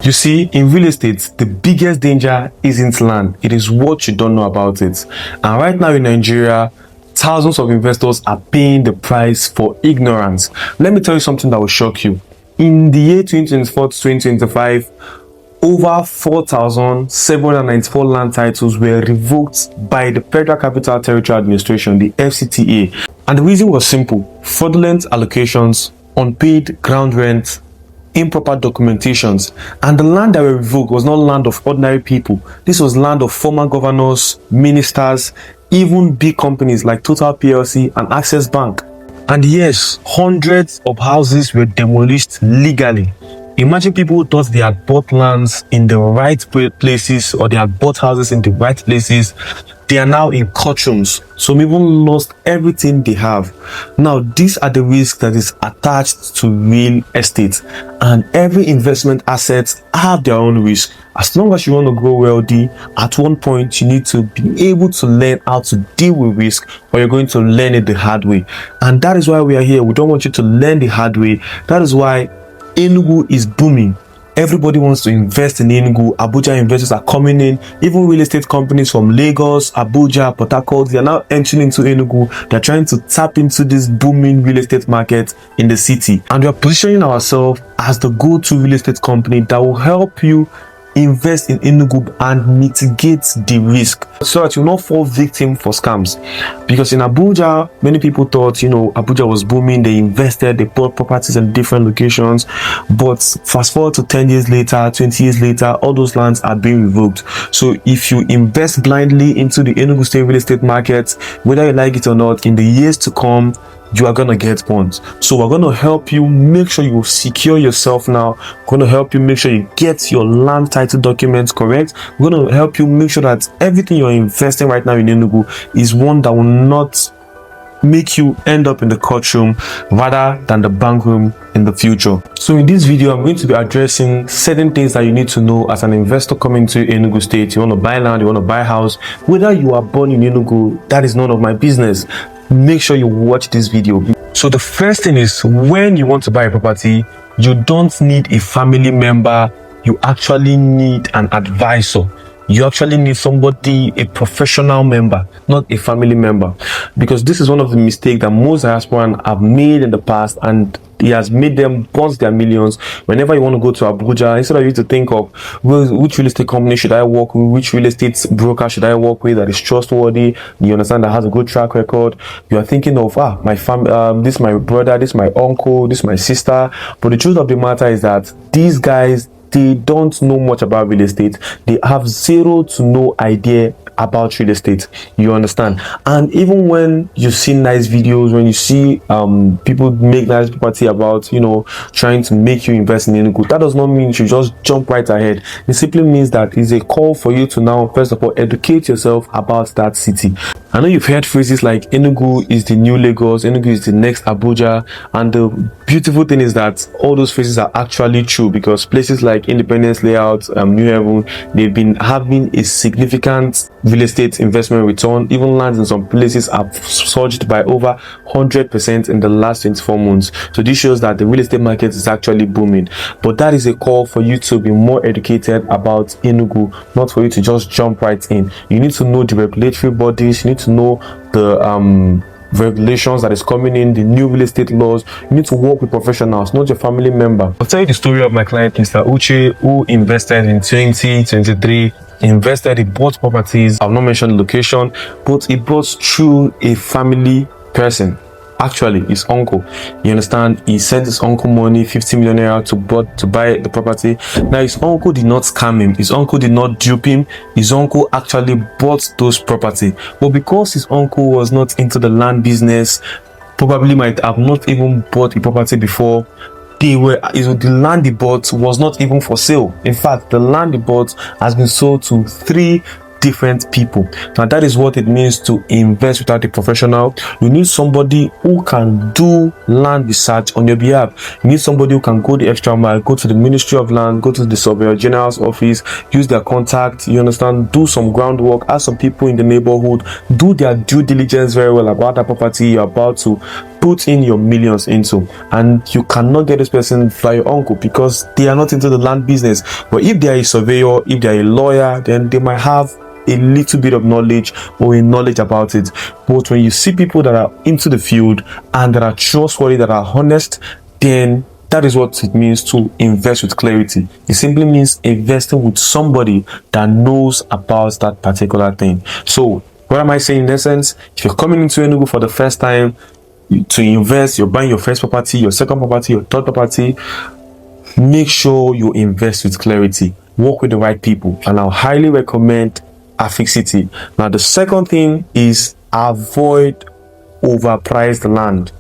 You see, in real estate, the biggest danger isn't land, it is what you don't know about it. And right now in Nigeria, thousands of investors are paying the price for ignorance. Let me tell you something that will shock you. In the year 2024 to 2025, over 4,794 land titles were revoked by the Federal Capital Territory Administration, the FCTA. And the reason was simple: fraudulent allocations, unpaid ground rent, improper documentations. And the land that were revoked was not land of ordinary people. This was land of former governors, ministers, even big companies like Total PLC and Access Bank. And yes, hundreds of houses were demolished legally. Imagine people who thought they had bought lands in the right places, or they had bought houses in the right places. They are now in courtrooms. Some even lost everything they have. Now, these are the risks that is attached to real estate. And every investment asset have their own risk. As long as you want to grow wealthy, at one point you need to be able to learn how to deal with risk, or you're going to learn it the hard way. And that is why we are here. We don't want you to learn the hard way. That is why Enugu is booming. Everybody wants to invest in Enugu. Abuja investors are coming in. Even real estate companies from Lagos, Abuja, Port Harcourt, they are now entering into Enugu. They're trying to tap into this booming real estate market in the city. And we are positioning ourselves as the go-to real estate company that will help you invest in Enugu and mitigate the risk, so that you will not fall victim for scams. Because in Abuja, many people thought, Abuja was booming, they invested, they bought properties in different locations. But fast forward to 10 years later, 20 years later, all those lands are being revoked. So if you invest blindly into the Enugu state real estate market, whether you like it or not, in the years to come, you are gonna get bonds. So we're gonna help you make sure you secure yourself now. We're gonna help you make sure you get your land title documents correct. We're gonna help you make sure that everything you're investing right now in Enugu is one that will not make you end up in the courtroom rather than the bank room in the future. So in this video, I'm going to be addressing certain things that you need to know as an investor coming to Enugu state. You want to buy land, you want to buy a house, whether you are born in Enugu, that is none of my business. Make sure you watch this video. So the first thing is, when you want to buy a property, you don't need a family member. You actually need an advisor. You actually need somebody, a professional member, not a family member. Because this is one of the mistakes that most diasporans have made in the past, and it has made them bust their millions. Whenever you want to go to Abuja, instead of you to think of, well, which real estate company should I work with, which real estate broker should I work with that is trustworthy, you understand, that has a good track record, you are thinking of, my family, this is my brother, this is my uncle, this is my sister. But the truth of the matter is that these guys, they don't know much about real estate. They have zero to no idea about real estate. You understand? And even when you see nice videos, when you see people make nice property about, trying to make you invest in Enugu, that does not mean you should just jump right ahead. It simply means that it's a call for you to now, first of all, educate yourself about that city. I know you've heard phrases like Enugu is the new Lagos, Enugu is the next Abuja, and the beautiful thing is that all those phrases are actually true, because places like Independence Layout, New Haven, they've been having a significant real estate investment return. Even lands in some places have surged by over 100% in the last 24 months. So this shows that the real estate market is actually booming. But that is a call for you to be more educated about Enugu, not for you to just jump right in. You need to know the regulatory bodies, you need to know the regulations that is coming in, the new real estate laws. You need to work with professionals, not your family member. I'll tell you the story of my client, Mr. Uche, who invested in 2023. He bought properties. I've not mentioned the location, but he bought through a family person. Actually, his uncle. You understand? He sent his uncle money, 50 million naira, to buy the property. Now, his uncle did not scam him. His uncle did not dupe him. His uncle actually bought those property. But because his uncle was not into the land business, probably might have not even bought a property before, the land he bought was not even for sale. In fact, the land he bought has been sold to 3 different people. Now that is what it means to invest without a professional. You need somebody who can do land research on your behalf. You need somebody who can go the extra mile, go to the Ministry of Land, go to the Surveyor General's office, use their contact, you understand, do some groundwork, ask some people in the neighborhood, do their due diligence very well about that property you're about to put in your millions into, and you cannot get this person by your uncle because they are not into the land business. But if they are a surveyor, if they are a lawyer, then they might have a little bit of knowledge or a knowledge about it. But when you see people that are into the field and that are trustworthy, that are honest, then that is what it means to invest with clarity. It simply means investing with somebody that knows about that particular thing. So what am I saying in essence? If you're coming into Enugu for the first time to invest, you're buying your first property, your second property, your third property, make sure you invest with clarity. Work with the right people, and I'll highly recommend City. Now, the second thing is avoid overpriced land.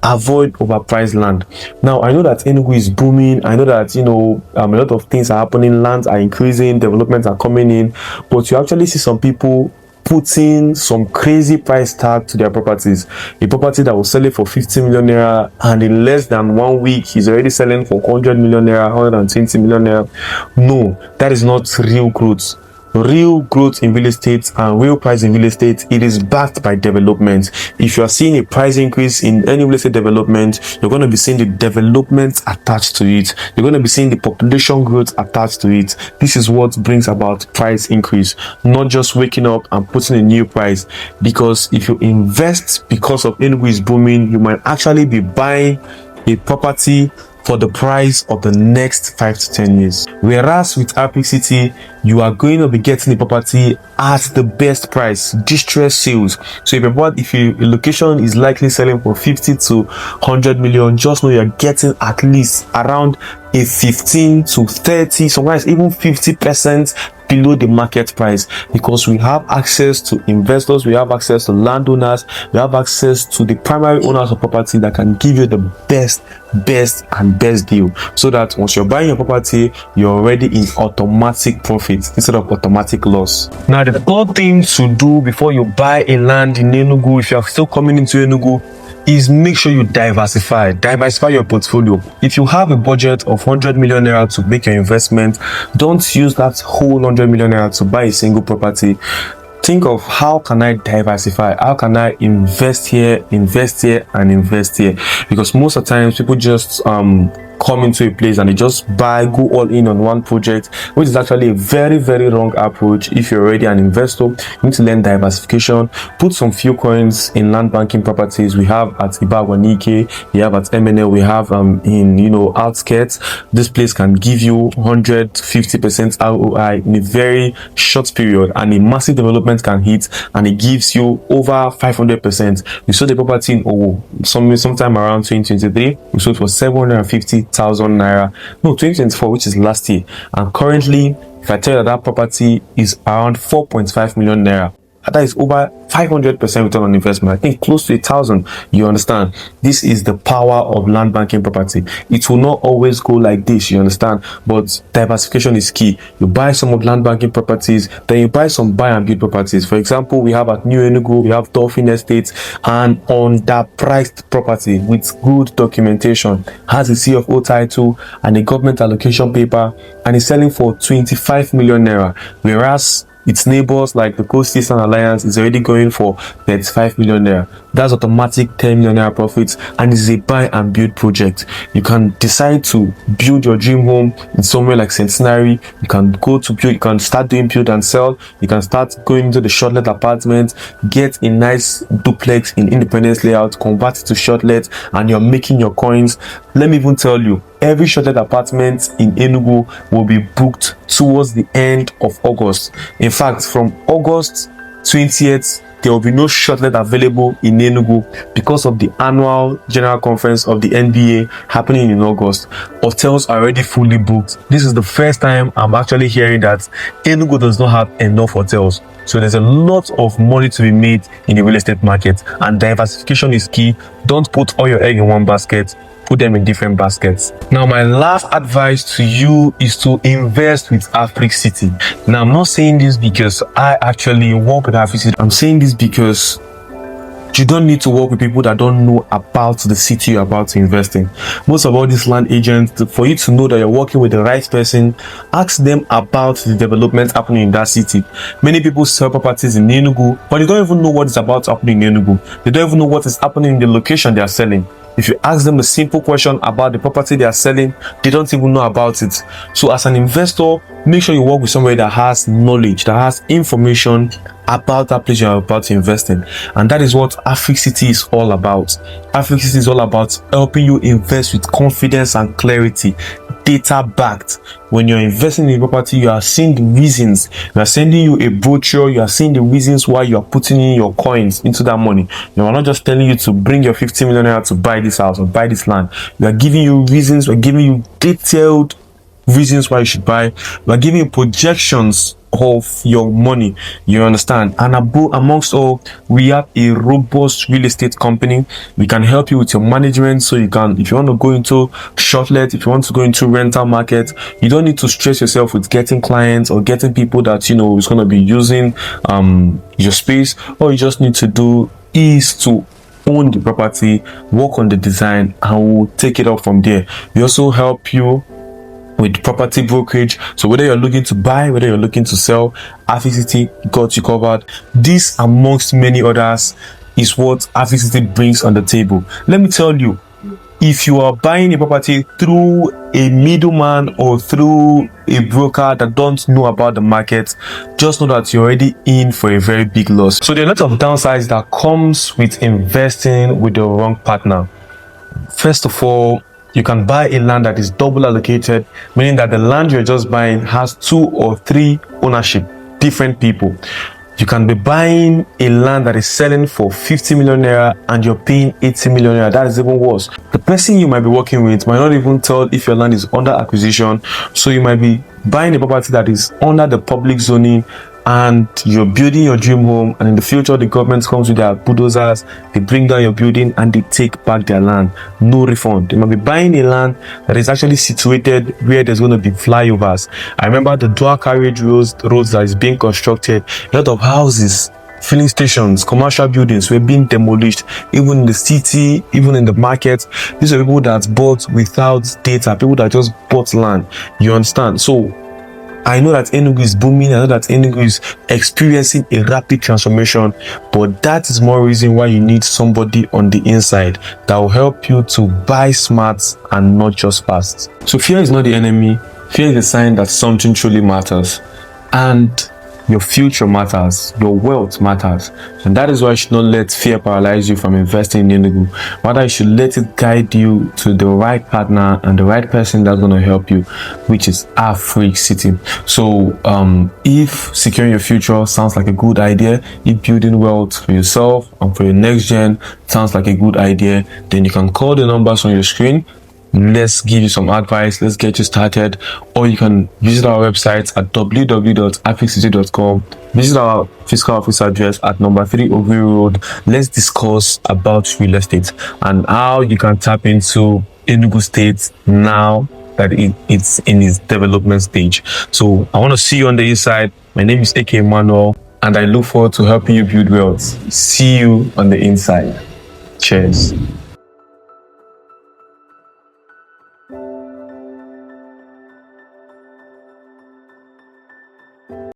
Avoid overpriced land. Now, I know that Enugu is booming. I know that a lot of things are happening. Lands are increasing, developments are coming in, but you actually see some people putting some crazy price tag to their properties. A property that was selling for 50 million naira, and in less than 1 week he's already selling for 100 million naira, 120 million naira. No, that is not real growth. Real growth in real estate and real price in real estate, it is backed by development. If you are seeing a price increase in any real estate development, you're going to be seeing the development attached to it. You're going to be seeing the population growth attached to it. This is what brings about price increase, not just waking up and putting a new price. Because if you invest because of Enugu is booming, you might actually be buying a property for the price of the next 5 to 10 years. Whereas with City, you are going to be getting the property at the best price, distressed sales. So if your location is likely selling for 50 to 100 million, just know you're getting at least around a 15 to 30, sometimes even 50% below the market price, because we have access to investors, we have access to landowners, we have access to the primary owners of property that can give you the best deal, so that once you're buying your property, you're already in automatic profit instead of automatic loss. Now, the third thing to do before you buy a land in Enugu, if you're still coming into Enugu, is make sure you diversify your portfolio. If you have a budget of 100 million naira to make your investment, don't use that whole 100 million naira to buy a single property. Think of, how can I diversify? How can I invest here, invest here, and invest here? Because most of the times people just come into a place and they just go all in on one project, which is actually a very wrong approach. If you're already an investor, you need to learn diversification. Put some few coins in land banking properties. We have at Ibaguanike, we have at MNL, we have in outskirts. This place can give you 150% ROI in a very short period, and a massive development can hit and it gives you over 500%. We sold the property in Owo sometime around 2023. We sold for 750,000 naira. No, 2024, which is last year. And currently, if I tell you that property is around 4.5 million naira, that is over 500% return on investment. I think close to 1,000. You understand? This is the power of land banking property. It will not always go like this, you understand? But diversification is key. You buy some of land banking properties, then you buy some buy and build properties. For example, we have at New Enugu, we have Dolphin Estates, and on that priced property with good documentation, has a CFO title and a government allocation paper, and is selling for 25 million naira, whereas its neighbors like the Coast Eastern Alliance is already going for 35 million naira. That's automatic 10 million naira profits, and it's a buy and build project. You can decide to build your dream home in somewhere like Centenary. You can go to build, you can start doing build and sell. You can start going into the shortlet apartment, get a nice duplex in Independence layout, convert it to shortlet, and you're making your coins. Let me even tell you, every shortlet apartment in Enugu will be booked towards the end of August. In fact, from August 20th, there will be no shortlet available in Enugu because of the annual general conference of the NBA happening in August. Hotels are already fully booked. This is the first time I'm actually hearing that Enugu does not have enough hotels. So there's a lot of money to be made in the real estate market, and diversification is key. Don't put all your eggs in one basket. Put them in different baskets. Now, my last advice to you is to invest with City. Now, I'm not saying this because I actually work with City. I'm saying this because You don't need to work with people that don't know about the city you're about to invest in. Most of all these land agents, for you to know that you're working with the right person, ask them about the development happening in that city. Many people sell properties in Enugu, but they don't even know what is about to happen in Enugu. They don't even know what is happening in the location they are selling. If you ask them a simple question about the property they are selling, they don't even know about it. So as an investor, make sure you work with somebody that has knowledge, that has information about that place you're about to invest in. And that is what Africity is all about. Africity is all about helping you invest with confidence and clarity, data backed. When you're investing in a property, you are seeing the reasons. We are sending you a brochure. You are seeing the reasons why you are putting in your coins into that money. We are not just telling you to bring your 50 million naira to buy this house or buy this land. We are giving you reasons. We're giving you detailed reasons why you should buy. We're giving you projections of your money, you understand. And amongst all, we have a robust real estate company. We can help you with your management, so you can, if you want to go into shortlet, if you want to go into rental market, you don't need to stress yourself with getting clients or getting people that is going to be using your space. All you just need to do is to own the property, work on the design, and we'll take it up from there. We also help you with property brokerage. So whether you're looking to buy, whether you're looking to sell, Africity got you covered. This, amongst many others, is what Africity brings on the table. Let me tell you, if you are buying a property through a middleman or through a broker that don't know about the market, just know that you're already in for a very big loss. So there are a lot of downsides that comes with investing with the wrong partner. First of all, you can buy a land that is double allocated, meaning that the land you're just buying has 2 or 3 ownership, different people. You can be buying a land that is selling for 50 million naira and you're paying 80 million naira. That is even worse. The person you might be working with might not even tell if your land is under acquisition. So you might be buying a property that is under the public zoning, and you're building your dream home, and in the future the government comes with their bulldozers, they bring down your building and they take back their land. No refund. They might be buying a land that is actually situated where there's going to be flyovers. I remember the dual carriage roads that is being constructed. A lot of houses, filling stations, commercial buildings were being demolished, even in the city, even in the market. These are people that bought without data, people that just bought land. You understand? So I know that Enugu is booming. I know that Enugu is experiencing a rapid transformation, but that is more reason why you need somebody on the inside that will help you to buy smart and not just fast. So fear is not the enemy. Fear is a sign that something truly matters, and your future matters, your wealth matters. And that is why you should not let fear paralyze you from investing in Enugu. Rather, you should let it guide you to the right partner and the right person that's going to help you, which is Africity. So if securing your future sounds like a good idea, if building wealth for yourself and for your next gen sounds like a good idea, then you can call the numbers on your screen. Let's give you some advice. Let's get you started. Or you can visit our website at www.africity.com. Visit our physical office address at number 3 Oguri Road. Let's discuss about real estate and how you can tap into Enugu State now that it's in its development stage. So I want to see you on the inside. My name is AK Emmanuel, and I look forward to helping you build wealth. See you on the inside. Cheers.